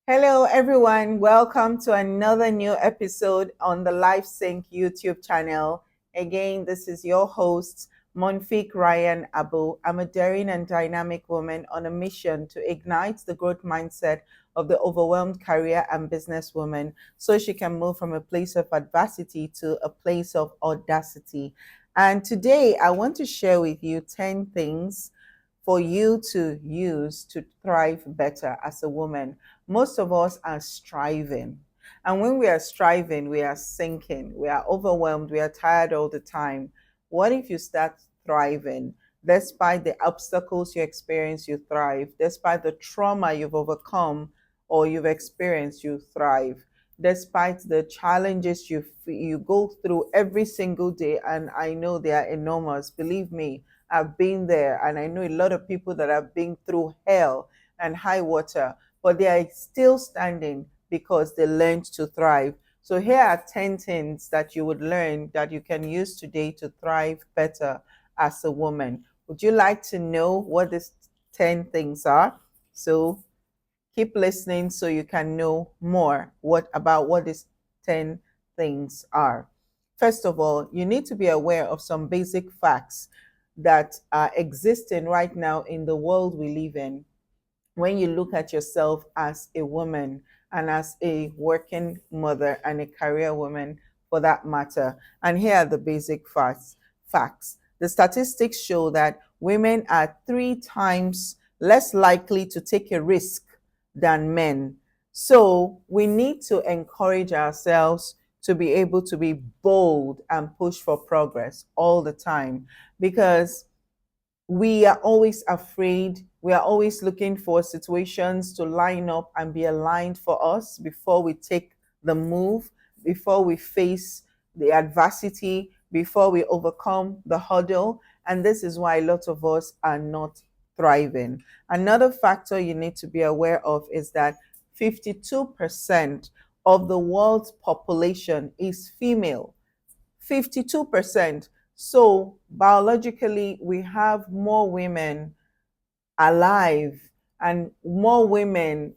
Hello, everyone. Welcome to another new episode on the LifeSync YouTube channel. Again, this is your host, Monfik Ryan Abu. I'm a daring and dynamic woman on a mission to ignite the growth mindset of the overwhelmed career and businesswoman so she can move from a place of adversity to a place of audacity. And today, I want to share with you 10 things for you to use to thrive better as a woman. Most of us are striving. And when we are striving, we are sinking, we are overwhelmed, we are tired all the time. What if you start thriving? Despite the obstacles you experience, you thrive. Despite the trauma you've overcome or you've experienced, you thrive. Despite the challenges you go through every single day, and I know they are enormous, believe me, I've been there, and I know a lot of people that have been through hell and high water, but they are still standing because they learned to thrive. So, here are 10 things that you would learn that you can use today to thrive better as a woman. Would you like to know what these 10 things are? So, keep listening so you can know more what these 10 things are. First of all, you need to be aware of some basic facts that are existing right now in the world we live in. When you look at yourself as a woman and as a working mother and a career woman for that matter. And here are the basic facts. The statistics show that women are 3 times less likely to take a risk than men. So we need to encourage ourselves to be able to be bold and push for progress all the time, because we are always afraid. We are always looking for situations to line up and be aligned for us before we take the move, before we face the adversity, before we overcome the hurdle. And this is why a lot of us are not thriving. Another factor you need to be aware of is that 52% of the world's population is female. 52%. So biologically, we have more women alive and more women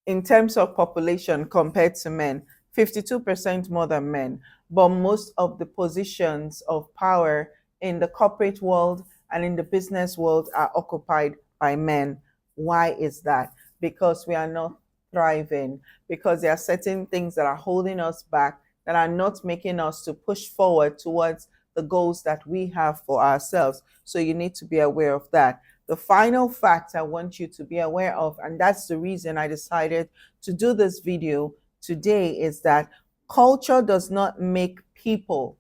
in terms of population compared to men, 52% more than men. But most of the positions of power in the corporate world and in the business world are occupied by men. Why is that? Because we are not thriving, because there are certain things that are holding us back, that are not making us to push forward towards the goals that we have for ourselves. So you need to be aware of that. The final fact I want you to be aware of, and that's the reason I decided to do this video today, is that culture does not make people.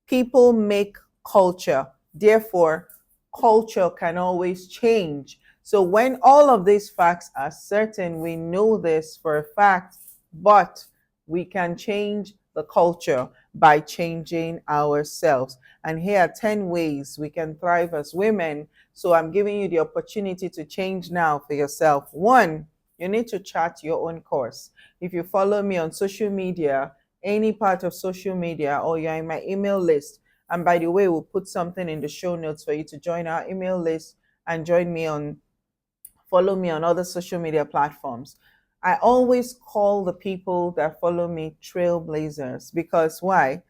People make culture. Therefore, culture can always change. So when all of these facts are certain, we know this for a fact, but we can change the culture by changing ourselves. And here are 10 ways we can thrive as women. So I'm giving you the opportunity to change now for yourself. One, you need to chart your own course. If you follow me on social media, any part of social media, or you're in my email list, and by the way, we'll put something in the show notes for you to join our email list and follow me on other social media platforms. I always call the people that follow me trailblazers, because why?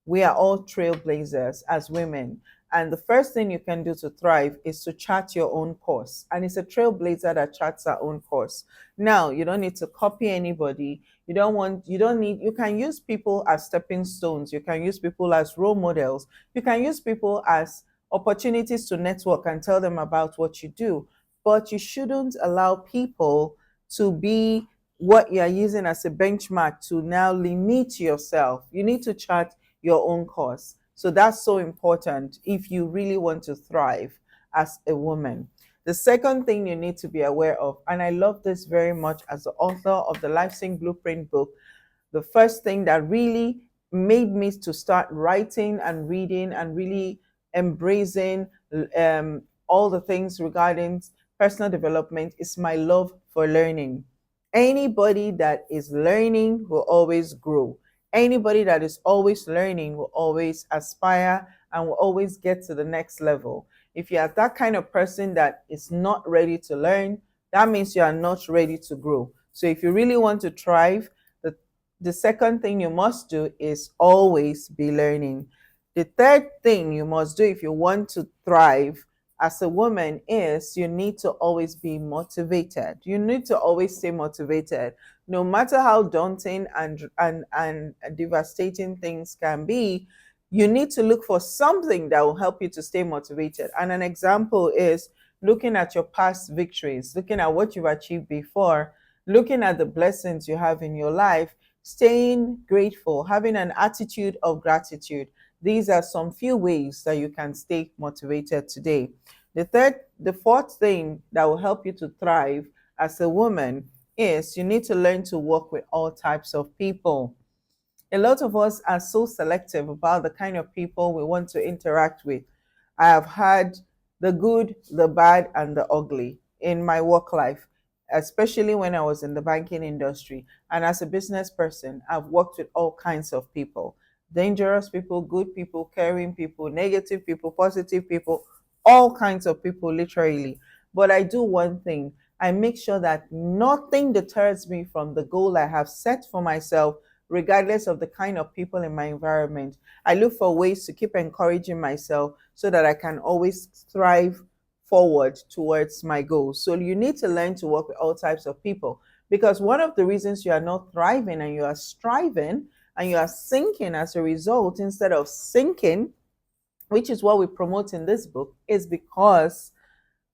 We are all trailblazers as women. And the first thing you can do to thrive is to chart your own course. And it's a trailblazer that charts our own course. Now, you don't need to copy anybody. You can use people as stepping stones. You can use people as role models. You can use people as opportunities to network and tell them about what you do. But you shouldn't allow people to be what you're using as a benchmark to now limit yourself. You need to chart your own course. So that's so important if you really want to thrive as a woman. The second thing you need to be aware of, and I love this very much as the author of the LifeSync Blueprint book, the first thing that really made me to start writing and reading and really embracing all the things regarding personal development is my love for learning. Anybody that is learning will always grow. Anybody that is always learning will always aspire and will always get to the next level. If you are that kind of person that is not ready to learn, that means you are not ready to grow. So if you really want to thrive, the, the second thing you must do is always be learning. The third thing you must do if you want to thrive as a woman is you need to always be motivated. You need to always stay motivated. No matter how daunting and devastating things can be, you need to look for something that will help you to stay motivated. And an example is looking at your past victories, looking at what you've achieved before, looking at the blessings you have in your life, staying grateful, having an attitude of gratitude. These are some few ways that you can stay motivated today. The fourth thing that will help you to thrive as a woman is you need to learn to work with all types of people. A lot of us are so selective about the kind of people we want to interact with. I have had the good, the bad, and the ugly in my work life, especially when I was in the banking industry. And as a business person, I've worked with all kinds of people: dangerous people, good people, caring people, negative people, positive people, all kinds of people, literally. But I do one thing: I make sure that nothing deters me from the goal I have set for myself, regardless of the kind of people in my environment. I look for ways to keep encouraging myself so that I can always thrive forward towards my goals. So you need to learn to work with all types of people, because one of the reasons you are not thriving and you are striving and you are sinking as a result instead of sinking, which is what we promote in this book, is because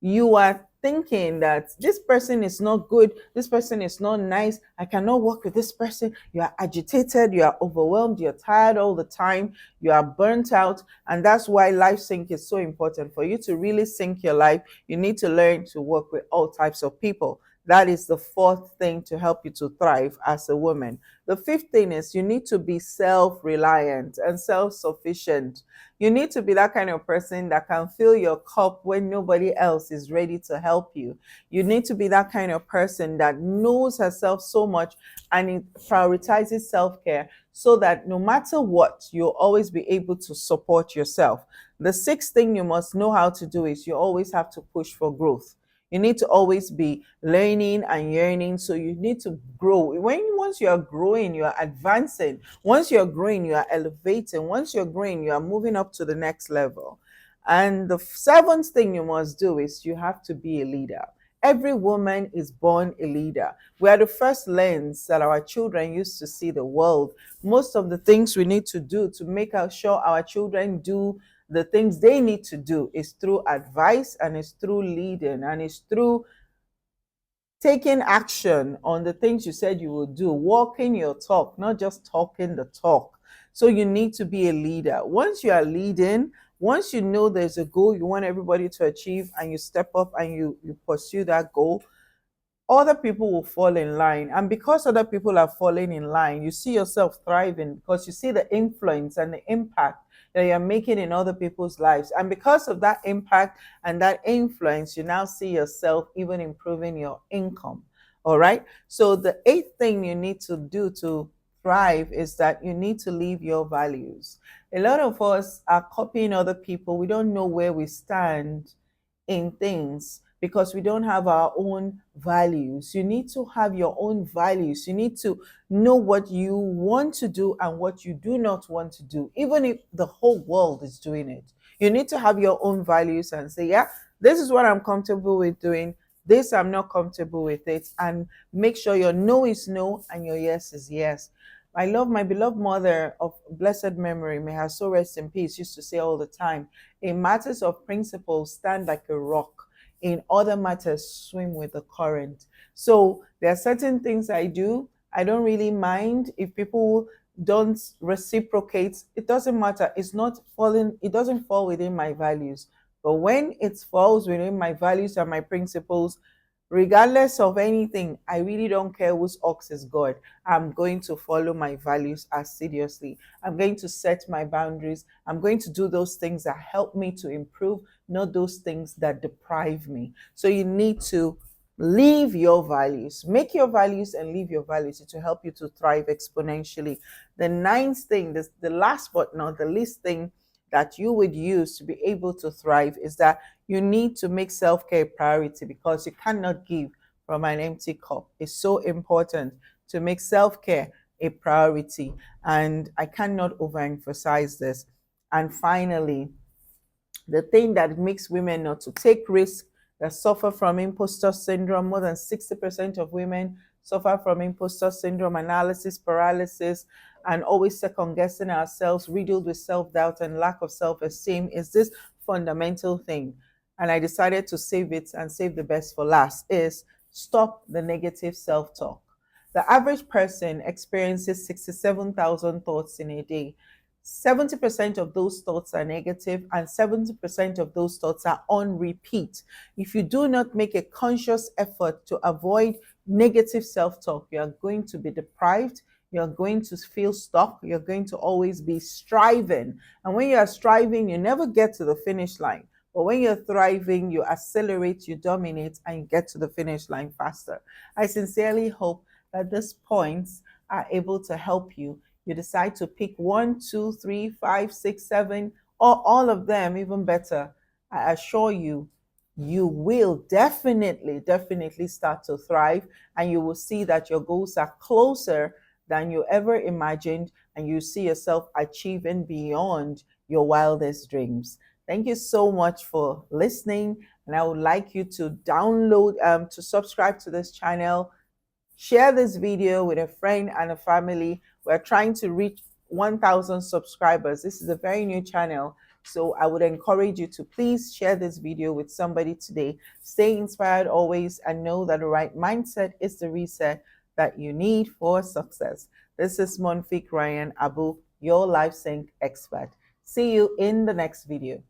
you are thinking that this person is not good, this person is not nice, I cannot work with this person. You are agitated, you are overwhelmed, you're tired all the time, you are burnt out. And that's why life sync is so important. For you to really sync your life, you need to learn to work with all types of people. That is the fourth thing to help you to thrive as a woman. The fifth thing is you need to be self reliant and self sufficient. You need to be that kind of person that can fill your cup when nobody else is ready to help you. You need to be that kind of person that knows herself so much and it prioritizes self care so that no matter what, you'll always be able to support yourself. The sixth thing you must know how to do is you always have to push for growth. You need to always be learning and yearning. So you need to grow. Once you are growing, you are advancing. Once you're growing, you are elevating. Once you're growing, you are moving up to the next level. And the seventh thing you must do is you have to be a leader. Every woman is born a leader. We are the first lens that our children use to see the world. Most of the things we need to do to make sure our children do the things they need to do is through advice, and it's through leading, and it's through taking action on the things you said you would do, walking your talk, not just talking the talk. So you need to be a leader. Once you are leading, once you know there's a goal you want everybody to achieve, and you step up and you pursue that goal, other people will fall in line. And because other people are falling in line, you see yourself thriving because you see the influence and the impact that you're making in other people's lives. And because of that impact and that influence, you now see yourself even improving your income. All right. So the eighth thing you need to do to thrive is that you need to live your values. A lot of us are copying other people. We don't know where we stand in things because we don't have our own values. You need to have your own values. You need to know what you want to do and what you do not want to do, even if the whole world is doing it. You need to have your own values and say, yeah, this is what I'm comfortable with doing. This I'm not comfortable with it. And make sure your no is no and your yes is yes. I love my beloved mother of blessed memory, may her soul rest in peace, used to say all the time, in matters of principle, stand like a rock. In other matters, swim with the current. So there are certain things I do. I don't really mind if people don't reciprocate. It doesn't matter. It's not falling, it doesn't fall within my values. But when it falls within my values and my principles, regardless of anything, I really don't care whose ox is God. I'm going to follow my values assiduously. I'm going to set my boundaries. I'm going to do those things that help me to improve, not those things that deprive me. So you need to live your values. Make your values and live your values. It will help you to thrive exponentially. The ninth thing, the last but not the least thing that you would use to be able to thrive is that you need to make self-care a priority, because you cannot give from an empty cup. It's so important to make self-care a priority, and I cannot overemphasize this. And finally, the thing that makes women not to take risks, that suffer from imposter syndrome. More than 60% of women suffer from imposter syndrome, analysis paralysis, and always second guessing ourselves, riddled with self doubt and lack of self esteem, is this fundamental thing. And I decided to save it and save the best for last, is stop the negative self talk. The average person experiences 67,000 thoughts in a day. 70% of those thoughts are negative, and 70% of those thoughts are on repeat. If you do not make a conscious effort to avoid negative self talk, you are going to be deprived. You're going to feel stuck. You're going to always be striving. And when you are striving, you never get to the finish line. But when you're thriving, you accelerate, you dominate, and you get to the finish line faster. I sincerely hope that these points are able to help you. You decide to pick one, two, three, five, six, seven, or all of them, even better. I assure you, you will definitely start to thrive, and you will see that your goals are closer than you ever imagined, and you see yourself achieving beyond your wildest dreams. Thank you so much for listening, and I would like you to to subscribe to this channel. Share this video with a friend and a family. We're trying to reach 1,000 subscribers. This is a very new channel, so I would encourage you to please share this video with somebody today. Stay inspired always, and know that the right mindset is the reset that you need for success. This is Monfik Ryan Abu, your LifeSync expert. See you in the next video.